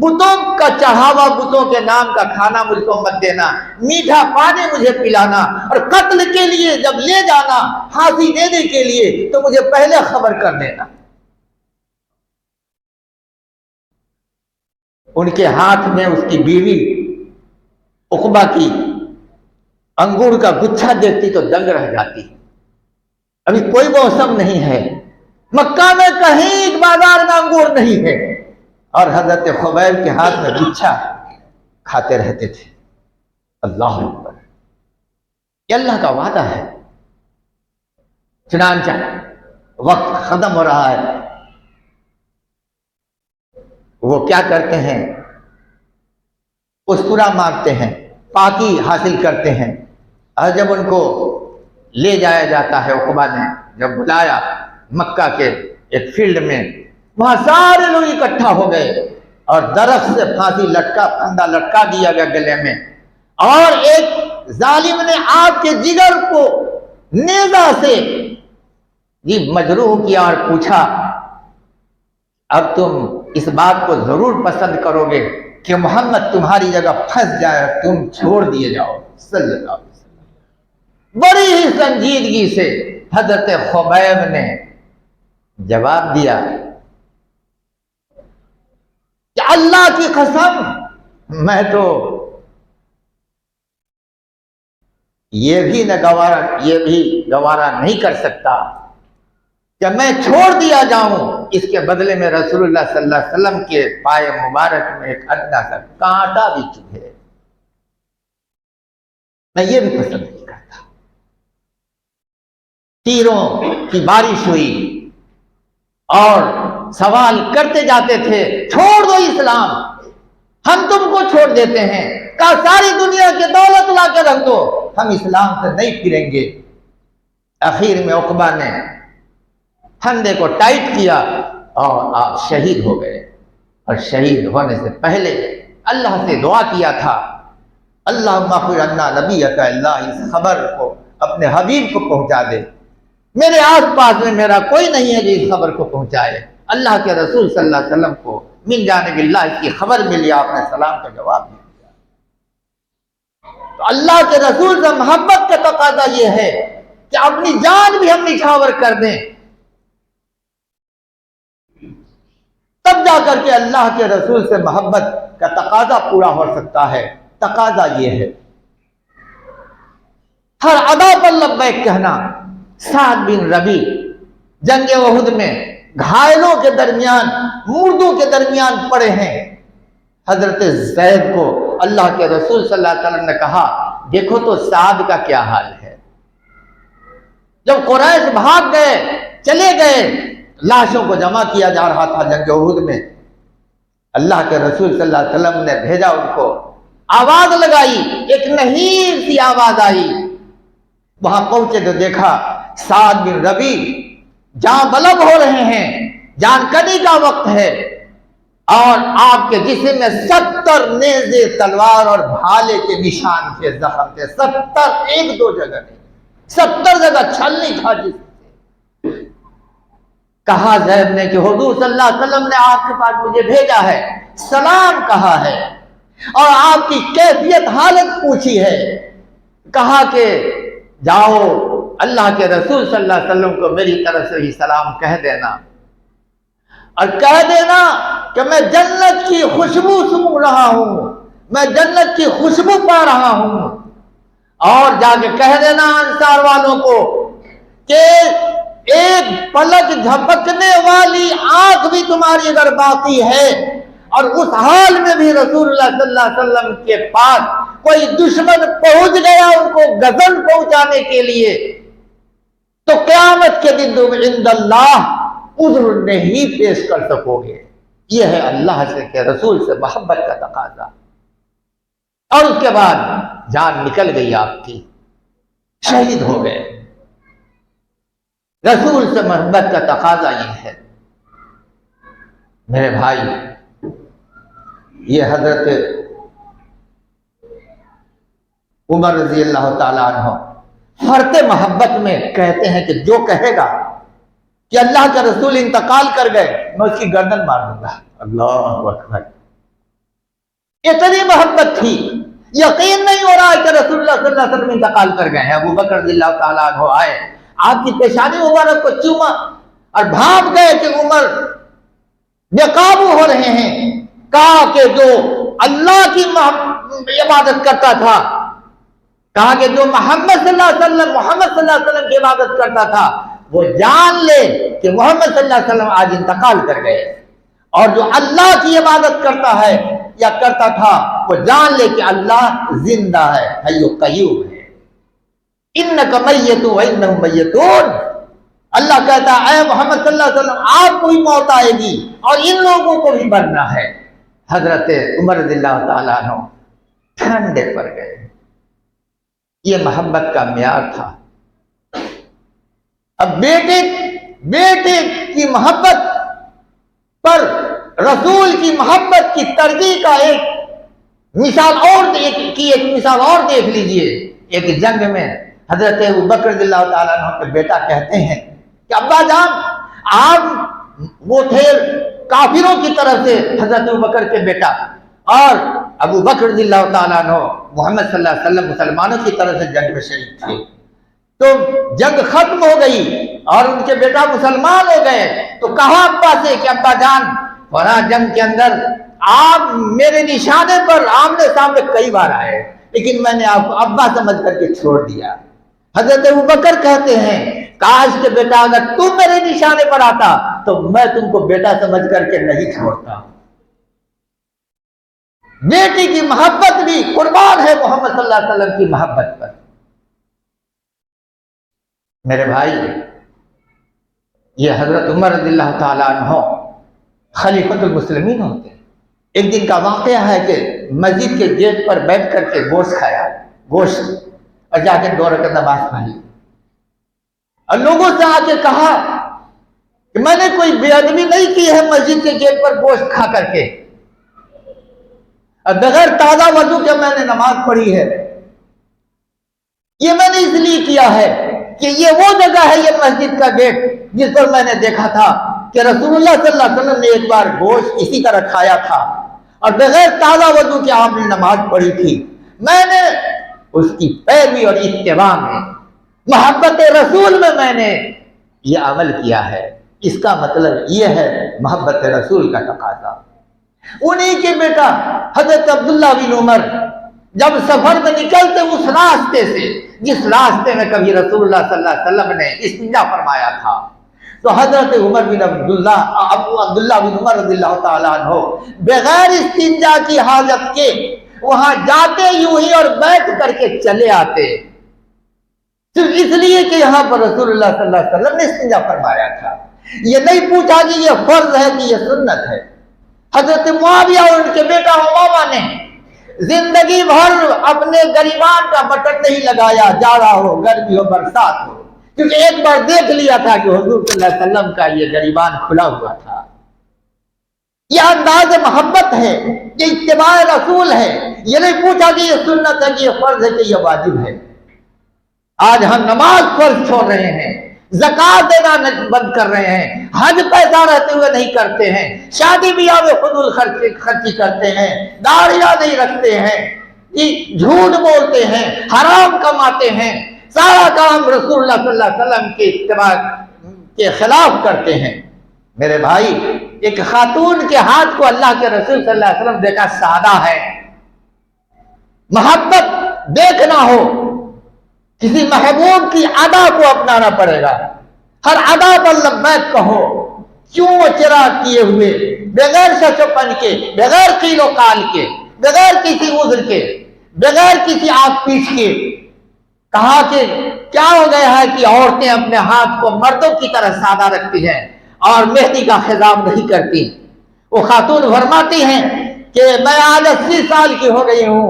بتوں کا چڑھاوا، بتوں کے نام کا کھانا مجھ کو مت دینا، میٹھا پانی مجھے پلانا، اور قتل کے لیے جب لے جانا پھانسی دینے کے لیے تو مجھے پہلے خبر کر دینا. ان کے ہاتھ میں اس کی بیوی عقبہ کی انگور کا گچھا دیکھتی تو دنگ رہ جاتی. ابھی کوئی موسم نہیں ہے، مکہ میں کہیں ایک بازار میں انگور نہیں ہے، اور حضرت خبیب کے ہاتھ میں گچھا کھاتے رہتے تھے. اللہ اکبر، یہ اللہ کا وعدہ ہے. چنانچہ وقت ختم ہو رہا ہے. وہ کیا کرتے ہیں؟ اسطورہ مانگتے ہیں، پاکی حاصل کرتے ہیں۔ اور جب ان کو لے جایا جاتا ہے، عقبہ نے جب بلایا مکہ کے ایک فیلڈ میں، وہاں سارے لوگ اکٹھا ہو گئے اور درخت سے پھانسی پھندا لٹکا دیا گیا گلے میں، اور ایک ظالم نے آپ کے جگر کو نیزہ سے مجروح کیا اور پوچھا، اب تم اس بات کو ضرور پسند کرو گے کہ محمد تمہاری جگہ پھنس جائے اور تم چھوڑ دیے جاؤ صلی اللہ علیہ وسلم۔ بڑی ہی سنجیدگی سے حضرت خبیب نے جواب دیا کہ اللہ کی قسم، میں تو یہ بھی گوارا نہیں کر سکتا کہ میں چھوڑ دیا جاؤں، اس کے بدلے میں رسول اللہ صلی اللہ علیہ وسلم کے پائے مبارک میں ایک ادنا سا کانٹا بھی چبھے، میں یہ بھی پسند نہیں کرتا۔ تیروں کی بارش ہوئی اور سوال کرتے جاتے تھے، چھوڑ دو اسلام، ہم تم کو چھوڑ دیتے ہیں، کہا ساری دنیا کی دولت لا کے رکھ دو، ہم اسلام سے نہیں پھریں گے۔ آخر میں عقبہ نے پھندے کو ٹائٹ کیا اور آپ شہید ہو گئے، اور شہید ہونے سے پہلے اللہ سے دعا کیا تھا، اللہم اغفر عنا نبیک، اللہ اس خبر کو اپنے حبیب کو پہنچا دے، میرے آس پاس میں میرا کوئی نہیں ہے جو اس خبر کو پہنچائے۔ اللہ کے رسول صلی اللہ علیہ وسلم کو من جانب اللہ اس کی خبر ملی، آپ نے سلام کا جواب دیا۔ تو اللہ کے رسول سے محبت کا تقاضا یہ ہے کہ اپنی جان بھی ہم نچھاور کر دیں، تب جا کر کے اللہ کے رسول سے محبت کا تقاضا پورا ہو سکتا ہے۔ تقاضا یہ ہے ہر ادا پر لبیک کہنا۔ سعد بن ربی جنگ احد میں گھائلوں کے درمیان، مردوں کے درمیان پڑے ہیں، حضرت زید کو اللہ کے رسول صلی اللہ علیہ وسلم نے کہا، دیکھو تو سعد کا کیا حال ہے۔ جب قریش بھاگ گئے، چلے گئے، لاشوں کو جمع کیا جا رہا تھا جنگ احد میں، اللہ کے رسول صلی اللہ علیہ وسلم نے بھیجا ان کو، آواز لگائی، ایک نحیف سی آواز آئی، وہاں پہنچے تو دیکھا سعد بن ربی جان بلب ہو رہے ہیں، جان کڈی کا وقت ہے، اور آپ کے جسم میں 70 نیزے، تلوار اور بھالے کے نشان تھے، زخم تھے، 70، ایک دو جگہ نہیں، 70 جگہ چھلنی تھا جسم سے۔ کہا زید نے کہ حضور صلی اللہ علیہ وسلم نے آپ کے پاس مجھے بھیجا ہے، سلام کہا ہے اور آپ کی کیفیت حالت پوچھی ہے، کہا کہ جاؤ اللہ کے رسول صلی اللہ علیہ وسلم کو میری طرف سے ہی سلام کہہ دینا، اور کہہ دینا کہ میں جنت کی خوشبو سونگھ رہا ہوں، میں جنت کی خوشبو پا رہا ہوں، اور جا کے کہہ دینا انصار والوں کو کہ ایک پلک جھپکنے والی آنکھ بھی تمہاری اگر باقی ہے، اور اس حال میں بھی رسول اللہ صلی اللہ علیہ وسلم کے پاس کوئی دشمن پہنچ گیا ان کو غزل پہنچانے کے لیے، تو قیامت کے دن تم عند اللہ عذر نہیں پیش کر سکو گے۔ یہ ہے اللہ سے کہ رسول سے محبت کا تقاضا۔ اور اس کے بعد جان نکل گئی آپ کی، شہید ہو گئے۔ رسول سے محبت کا تقاضا یہ ہے میرے بھائی، یہ حضرت عمر رضی اللہ تعالیٰ عنہ فرط محبت میں کہتے ہیں کہ جو کہے گا کہ اللہ کے رسول انتقال کر گئے، میں اس کی گردن مار دوں گا۔ اللہ اکبر، اتنی محبت تھی، یقین نہیں ہو رہا ہے کہ رسول اللہ صلی اللہ علیہ وسلم انتقال کر گئے ہیں۔ ابو بکر رضی اللہ تعالیٰ عنہ آئے، آپ کی پیشانی مبارک کو چوما اور بھاگ گئے کہ عمر بے قابو ہو رہے ہیں۔ کہا کہ جو اللہ کی عبادت کرتا تھا، کہا کہ جو محمد صلی اللہ علیہ وسلم کی عبادت کرتا تھا، وہ جان لے کہ محمد صلی اللہ علیہ وسلم آج انتقال کر گئے، اور جو اللہ کی عبادت کرتا ہے یا کرتا تھا، وہ جان لے کہ اللہ زندہ ہے، حی قیوم ہے۔ انک میت وانہم میتون، اللہ کہتا ہے اے محمد صلی اللہ علیہ وسلم آپ کو بھی موت آئے گی اور ان لوگوں کو بھی مرنا ہے۔ حضرت عمر رضی اللہ تعالیٰ عنہ ٹھنڈے پڑ گئے. یہ محبت کا معیار تھا. اب بیٹے کی محبت پر رسول کی محبت کی ترجیح کا ایک مثال اور دیکھ لیجئے. ایک جنگ میں حضرت ابوبکر رضی اللہ تعالیٰ عنہ کے بیٹا کہتے ہیں کہ ابا جان آپ وہ تھے کافروں کی طرف سے حضرت ابوبکر کے بیٹا، اور ابوبکر رضی اللہ تعالیٰ عنہ محمد صلی اللہ علیہ وسلم مسلمانوں کی طرف سے جنگ میں شریک تھے. تو جنگ ختم ہو گئی اور ان کے بیٹا مسلمان ہو گئے تو کہا ابا سے کہ ابا جان فلاں جنگ کے اندر آپ میرے نشانے پر آمنے سامنے کئی بار آئے لیکن میں نے آپ کو ابا سمجھ کر کے چھوڑ دیا. حضرت ابوبکر کہتے ہیں کاش کہ بیٹا اگر تم میرے نشانے پر آتا تو میں تم کو بیٹا سمجھ کر کے نہیں چھوڑتا. بیٹی کی محبت بھی قربان ہے محمد صلی اللہ علیہ وسلم کی محبت پر. میرے بھائی، یہ حضرت عمر رضی اللہ تعالیٰ عنہ خلیفۃ المسلمین ہوتے ہیں. ایک دن کا واقعہ ہے کہ مسجد کے گیٹ پر بیٹھ کر کے گوشت اور جا کے 2 رکعت نماز پڑھی اور لوگوں سے آ کے کہا کہ میں نے کوئی بے ادبی نہیں کی ہے مسجد کے گیٹ پر گوشت کھا کر کے، اور بغیر تازہ وضو کے میں نے نماز پڑھی ہے. یہ میں نے اس لیے کیا ہے کہ یہ وہ جگہ ہے، یہ مسجد کا گیٹ جس پر میں نے دیکھا تھا کہ رسول اللہ صلی اللہ علیہ وسلم نے ایک بار گوشت اسی طرح کھایا تھا اور بغیر تازہ وضو کے آپ نے نماز پڑھی تھی. میں نے اس کی پیروی اور اتباع میں، محبت رسول میں نے یہ عمل کیا ہے. اس کا مطلب یہ ہے محبت رسول کا تقاضا. انہی کے بیٹا حضرت عبداللہ بن عمر جب سفر میں نکلتے اس راستے سے جس راستے میں کبھی رسول اللہ صلی اللہ علیہ وسلم نے استنجا فرمایا تھا، تو حضرت عبداللہ بن عمر رضی اللہ تعالیٰ عنہ بغیر استنجا کی حاجت کے وہاں جاتے یوں ہی اور بیٹھ کر کے چلے آتے، صرف اس لیے کہ یہاں پر رسول اللہ صلی اللہ علیہ وسلم نے استنجا فرمایا تھا. یہ نہیں پوچھا کہ یہ فرض ہے کہ یہ سنت ہے. حضرت معاویہ اور ان کے بیٹا امامہ نے زندگی بھر اپنے گریبان کا بٹن نہیں لگایا، جاڑا ہو گرمی ہو برسات ہو، کیونکہ ایک بار دیکھ لیا تھا کہ حضور صلی اللہ علیہ وسلم کا یہ گریبان کھلا ہوا تھا. یہ انداز محبت ہے، یہ اتباع رسول ہے. یہ نہیں پوچھا کہ یہ سنت ہے کہ یہ فرض ہے کہ یہ واجب ہے. آج ہم نماز فرض چھوڑ رہے ہیں، زکات دینا بند کر رہے ہیں، حج پیسہ رہتے ہوئے نہیں کرتے ہیں، شادی بیاہ میں فضول خرچی کرتے ہیں، داڑیاں نہیں رکھتے ہیں، جھوٹ بولتے ہیں، حرام کماتے ہیں، سارا کام رسول اللہ صلی اللہ علیہ وسلم کے اتباع کے خلاف کرتے ہیں. میرے بھائی، ایک خاتون کے ہاتھ کو اللہ کے رسول صلی اللہ علیہ وسلم دیکھا سادہ ہے. محبت دیکھنا ہو کسی محبوب کی ادا کو اپنانا پڑے گا. ہر ادا پر لبیک کہو، کیوں چراغ کیے ہوئے، بغیر شش و پن کے، بغیر قیل و قال کے، بغیر کسی عذر کے، بغیر کسی آگ پیچھ کے. کہا کہ کیا ہو گیا ہے کہ عورتیں اپنے ہاتھ کو مردوں کی طرح سادہ رکھتی ہیں اور مہندی کا خضاب نہیں کرتی. وہ خاتون فرماتی ہیں کہ میں آج 80 سال کی ہو گئی ہوں،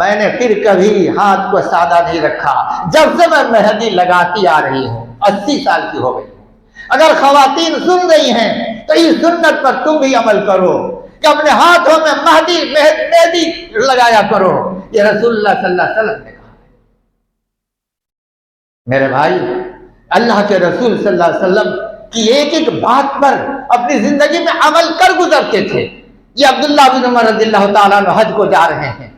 میں نے پھر کبھی ہاتھ کو سادہ نہیں رکھا جب سے میں مہندی لگاتی آ رہی ہوں. 80 سال کی ہو گئی ہوں. اگر خواتین سن رہی ہیں تو اس سنت پر تم بھی عمل کرو کہ اپنے ہاتھوں میں مہندی لگایا کرو. یہ رسول اللہ صلی اللہ علیہ وسلم نے کہا. میرے بھائی، اللہ کے رسول صلی اللہ علیہ وسلم کی ایک ایک بات پر اپنی زندگی میں عمل کر گزرتے تھے. یہ عبداللہ بن عمر رضی اللہ تعالیٰ عنہ حج کو جا رہے ہیں،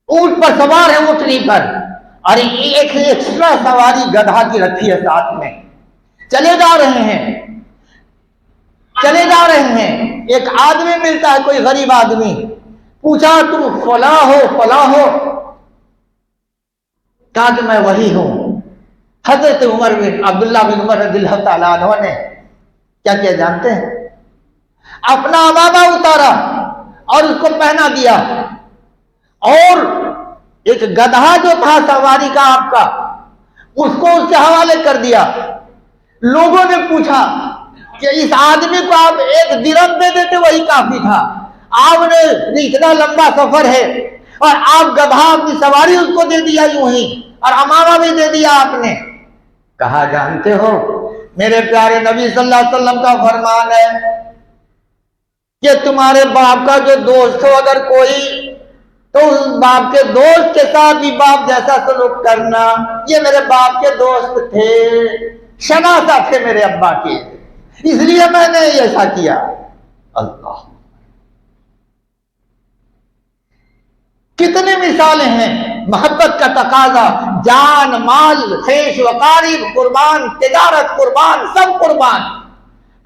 اونٹ پر سوار ہے، اونٹنی پر، اور ایک ایکسٹرا سواری گدھا کی رکھی ہے ساتھ میں. چلے جا رہے ہیں. ایک آدمی ملتا ہے، کوئی غریب آدمی. پوچھا تم فلاں ہو؟ کہا کہ میں وہی ہوں. حضرت عبداللہ بن عمر رضی اللہ تعالیٰ عنہ نے کیا کیا جانتے ہیں؟ اپنا عمامہ اتارا اور اس کو پہنا دیا، اور ایک گدھا جو تھا سواری کا آپ کا، اس کو اس کے حوالے کر دیا. لوگوں نے پوچھا کہ اس آدمی کو آپ 1 درہم دے دیتے وہی کافی تھا، آپ نے اتنا لمبا سفر ہے، اور آپ گدھا اپنی سواری اس کو دے دیا یوں ہی، اور امامہ بھی دے دیا آپ نے۔ کہا جانتے ہو میرے پیارے نبی صلی اللہ علیہ وسلم کا فرمان ہے کہ تمہارے باپ کا جو دوست ہو اگر کوئی، تو اس باپ کے دوست کے ساتھ بھی باپ جیسا سلوک کرنا۔ یہ میرے باپ کے دوست تھے، شناسہ تھے میرے ابا کے، اس لیے میں نے ایسا کیا۔ اللہ، کتنی مثالیں ہیں۔ محبت کا تقاضا، جان مال خیش وقارب قربان، تجارت قربان، سب قربان۔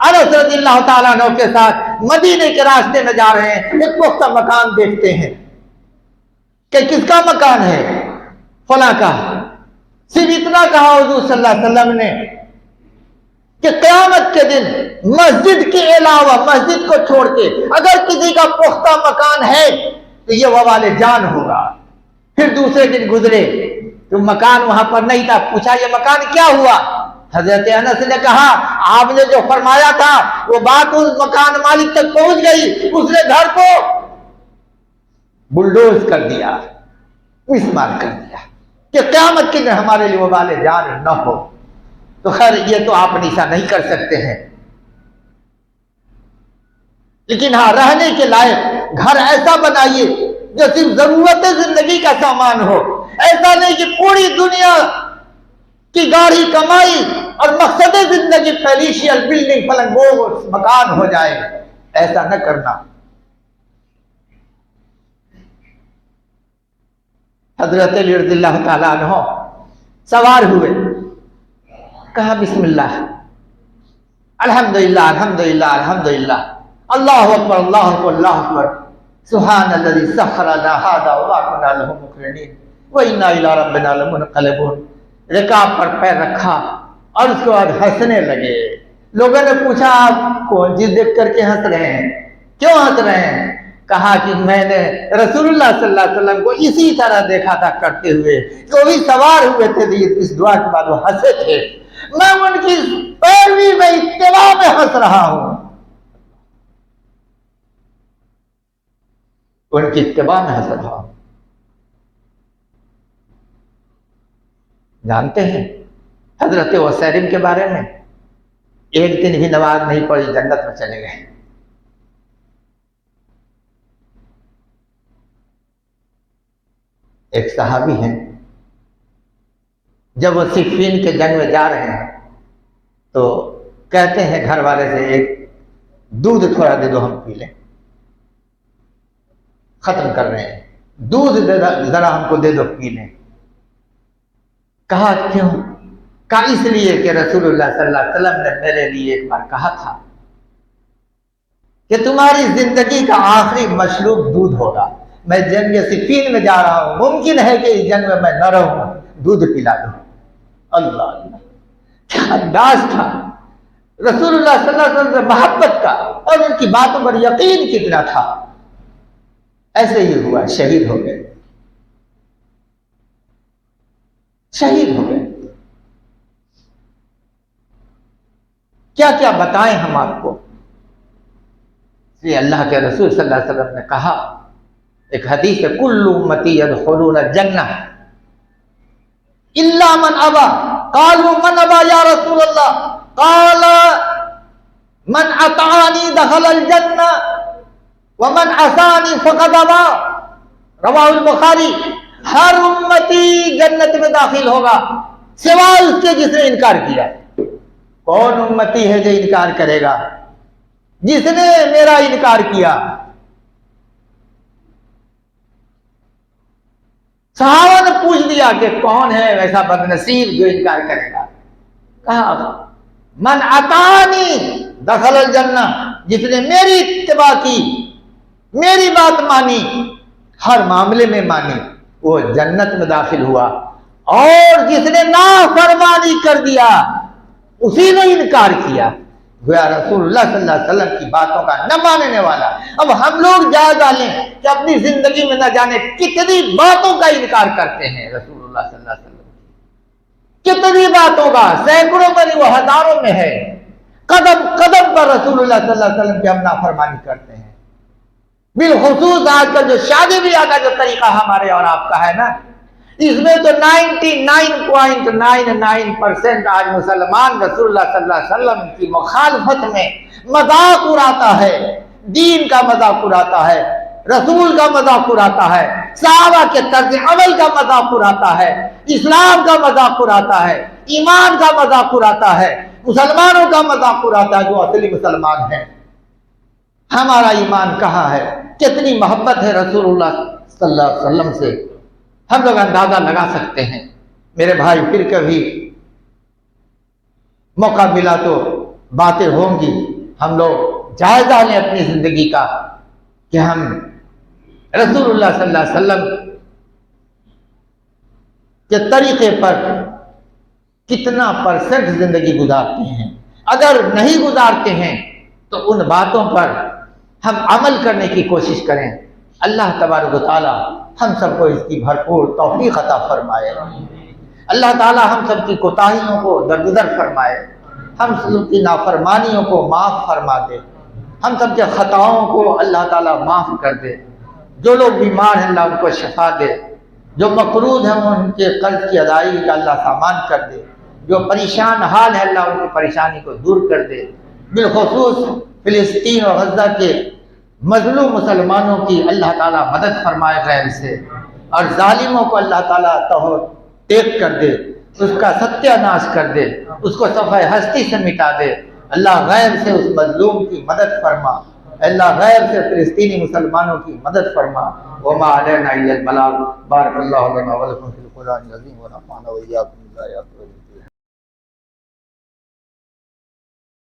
انس رضی اللہ تعالیٰ عنہ کے ساتھ مدینے کے راستے میں جا رہے ہیں، ایک پختہ مکان دیکھتے ہیں کہ کس کا مکان ہے؟ فلاں کا۔ صرف اتنا کہا حضور صلی اللہ علیہ وسلم نے کہ قیامت کے دن مسجد کے علاوہ، مسجد کو چھوڑ کے اگر کسی کا پختہ مکان ہے تو یہ وبال جان ہوگا۔ پھر دوسرے دن گزرے تو مکان وہاں پر نہیں تھا، پوچھا یہ مکان کیا ہوا؟ حضرت انس نے کہا آپ نے جو فرمایا تھا وہ بات اس مکان مالک تک پہنچ گئی، اس نے گھر کو بلڈوز کر دیا، مسمار کر دیا کہ قیامت کے دن ہمارے لیے وبال جان نہ ہو۔ تو خیر یہ تو آپ ایسا نہیں کر سکتے ہیں، لیکن ہاں رہنے کے لائق گھر ایسا بنائیے جو صرف ضرورت زندگی کا سامان ہو۔ ایسا نہیں کہ پوری دنیا کی گاڑی کمائی اور مقصد زندگی فیلیشیل بلڈنگ فلنگ وہ مکان ہو جائے، ایسا نہ کرنا۔ حضرت علی رضی اللہ تعالیٰ عنہ سوار ہوئے، کہا بسم اللہ، الحمدللہ الحمدللہ الحمدللہ، اللہ اکبر اللہ اکبر اللہ اکبر، سبحان الذی سخر لنا ھذا وما كنا له مقرنین وانا الی ربنا لمنقلبون۔ رکاب پر پیر رکھا اور اس کے بعد ہنسنے لگے۔ لوگوں نے پوچھا آپ کون چیز دیکھ کر کے ہنس رہے ہیں، کیوں ہنس رہے ہیں؟ کہا کہ میں نے رسول اللہ صلی اللہ علیہ وسلم کو اسی طرح دیکھا تھا کرتے ہوئے، کہ وہ بھی سوار ہوئے تھے، اس دعا کے بعد وہ ہنسے تھے، میں ان کی پیروی میں اتباع میں ہنس رہا ہوں، ان کی اتباع میں ہنس رہا ہوں۔ جانتے ہیں حضرت وسیرم کے بارے میں؟ ایک دن بھی نماز نہیں پڑھی، جنت میں چلے گئے۔ ایک صحابی ہیں، جب وہ صفین کے جنگ میں جا رہے ہیں تو کہتے ہیں گھر والے سے ایک دودھ تھوڑا دے دو ہم پی لیں، ختم کر رہے ہیں، دودھ ذرا ہم کو دے دو پی لیں۔ کہا کیوں؟ کہا اس لیے کہ رسول اللہ صلی اللہ علیہ وسلم نے میرے لیے ایک بار کہا تھا کہ تمہاری زندگی کا آخری مشروب دودھ ہوگا، میں جنگ صفین میں جا رہا ہوں، ممکن ہے کہ اس جنگ میں نہ رہوں، دودھ پلا دوں۔ اللہ اللہ، کیا انداز تھا رسول اللہ صلی اللہ علیہ وسلم سے محبت کا، اور ان کی باتوں پر یقین کتنا تھا۔ ایسے ہی ہوا، شہید ہو گئے، شہید ہو گئے۔ کیا کیا بتائیں ہم آپ کو؟ یہ اللہ کے رسول صلی اللہ علیہ وسلم نے کہا، ایک حدیث ہے، کل امتی یدخلون الجنہ الا من ابا، قالوا من ابا یا رسول اللہ؟ قال من اطاعنی دخل الجنہ ومن عصانی فقد ابا، رواہ البخاری۔ ہر امتی جنت میں داخل ہوگا سوائے اس کے جس نے انکار کیا۔ کون امتی ہے جو انکار کرے گا؟ جس نے میرا انکار کیا۔ صحابہ نے پوچھ دیا کہ کون ہے ایسا بدنصیب جو انکار کرے گا؟ کہا من اطاعنی دخل الجنہ، جس نے میری اتباع کی، میری بات مانی، ہر معاملے میں مانی، وہ جنت میں داخل ہوا، اور جس نے نافرمانی کر دیا اسی نے انکار کیا، گویا رسول اللہ صلی اللہ علیہ وسلم کی باتوں کا نہ ماننے والا۔ اب ہم لوگ جائزہ لیں کہ اپنی زندگی میں نہ جانے کتنی باتوں کا انکار کرتے ہیں رسول اللہ صلی اللہ علیہ وسلم، کتنی باتوں کا، سینکڑوں میں نہیں وہ ہزاروں میں ہے، قدم قدم پر رسول اللہ صلی اللہ علیہ وسلم کی ہم نافرمانی کرتے ہیں۔ بالخصوص آج کل جو شادی بیاہ کا جو طریقہ ہمارے اور آپ کا ہے نا، اس میں تو 99.99% آج مسلمان رسول اللہ صلی اللہ علیہ وسلم کی مخالفت میں مذاق اڑاتا ہے، دین کا مذاق اڑاتا ہے، رسول کا مذاق اڑاتا ہے، صحابہ کے طرز عمل کا مذاق اڑاتا ہے، اسلام کا مذاق اڑاتا ہے، ایمان کا مذاق اڑاتا ہے، مسلمانوں کا مذاق اڑاتا ہے جو اصلی مسلمان ہیں۔ ہمارا ایمان کہاں ہے؟ کتنی محبت ہے رسول اللہ صلی اللہ علیہ وسلم سے، ہم لوگ اندازہ لگا سکتے ہیں۔ میرے بھائی، پھر کبھی موقع ملا تو باتیں ہوں گی، ہم لوگ جائزہ لیں اپنی زندگی کا کہ ہم رسول اللہ صلی اللہ علیہ وسلم کے طریقے پر کتنا % زندگی گزارتے ہیں۔ اگر نہیں گزارتے ہیں تو ان باتوں پر ہم عمل کرنے کی کوشش کریں۔ اللہ تبارک و تعالی ہم سب کو اس کی بھرپور توفیق عطا فرمائے۔ اللہ تعالی ہم سب کی کوتاہیوں کو درگزر فرمائے، ہم سب کی نافرمانیوں کو معاف فرما دے، ہم سب کے خطاؤں کو اللہ تعالی معاف کر دے۔ جو لوگ بیمار ہیں اللہ ان کو شفا دے، جو مقروض ہیں ان کے قرض کی ادائیگی کا اللہ سامان کر دے، جو پریشان حال ہے اللہ ان کی پریشانی کو دور کر دے۔ بالخصوص فلسطین اور غزہ کے مظلوم مسلمانوں کی اللہ تعالیٰ مدد فرمائے غیب سے، اور ظالموں کو اللہ تعالیٰ ٹیک کر دے، اس کا ستیہ ناش کر دے، اس کو صفحہ ہستی سے مٹا دے۔ اللہ غیب سے اس مظلوم کی مدد فرما، اللہ غیب سے فلسطینی مسلمانوں کی مدد فرما۔ وما علینا الا البلاغ۔ بارک اللہ لنا ولکم فی القرآن العظیم ونفعنا وإیاکم بالآیات